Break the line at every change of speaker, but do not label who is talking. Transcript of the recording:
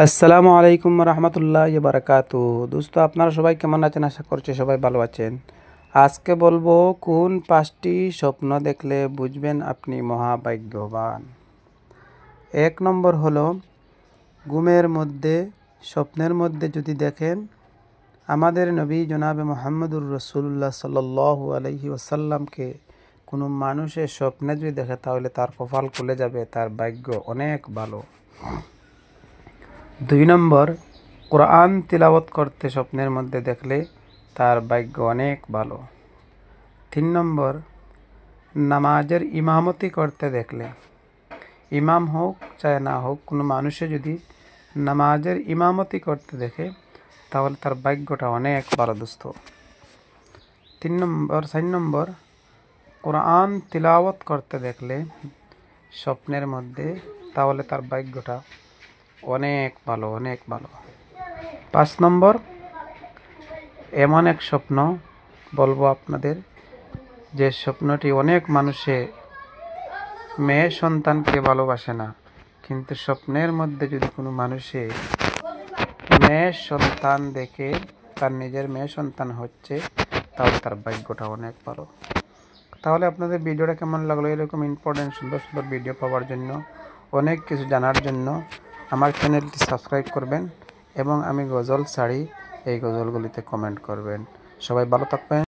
আসসালামু আলাইকুম রহমতুল্লাহ বারাকাতু। দোস্ত, আপনারা সবাই কেমন আছেন? আশা করছি সবাই ভালো আছেন। আজকে বলবো কোন 5টি স্বপ্ন দেখলে বুঝবেন আপনি মহাভাগ্যবান। 1 নম্বর হলো ঘুমের মধ্যে, স্বপ্নের মধ্যে যদি দেখেন আমাদের নবী জনাবে মুহাম্মদুর রাসূলুল্লাহ সাল্লাল্লাহু আলাইহি ওয়াসাল্লামকে কোনো মানুষের স্বপ্নে যদি দেখে তাহলে তার কপাল খুলে যাবে, তার ভাগ্য অনেক ভালো। 2 নম্বর, কোরআন তিলাওয়াত করতে স্বপ্নের মধ্যে দেখলে তার ভাগ্য অনেক ভালো। 3 নম্বর, নামাজের ইমামতি করতে দেখলে, ইমাম হোক চায় না হোক, কোনো মানুষে যদি নামাজের ইমামতি করতে দেখে তাহলে তার ভাগ্যটা অনেক ভালো দোস্ত। 4 নম্বর, কোরআন তিলাওয়াত করতে দেখলে স্বপ্নের মধ্যে তাহলে তার ভাগ্যটা অনেক ভালো, অনেক ভালো। 5 নম্বর, এমন এক স্বপ্ন বলবো আপনাদের, যে স্বপ্নটি অনেক মানুষে মেয়ে সন্তানকে ভালোবাসে না, কিন্তু স্বপ্নের মধ্যে যদি কোনো মানুষে মেয়ে সন্তান দেখে তার নিজের মেয়ে সন্তান হচ্ছে তাহলে তার ভাগ্যটা অনেক ভালো। তাহলে আপনাদের ভিডিওটা কেমন লাগলো? এরকম ইম্পর্টেন্ট সুন্দর সুন্দর ভিডিও পাওয়ার জন্য, অনেক কিছু জানার জন্য আমার চ্যানেলটি সাবস্ক্রাইব করবেন এবং আমি গজল ছাড়ি এই গজলগুলিতে কমেন্ট করবেন। সবাই ভালো থাকবেন।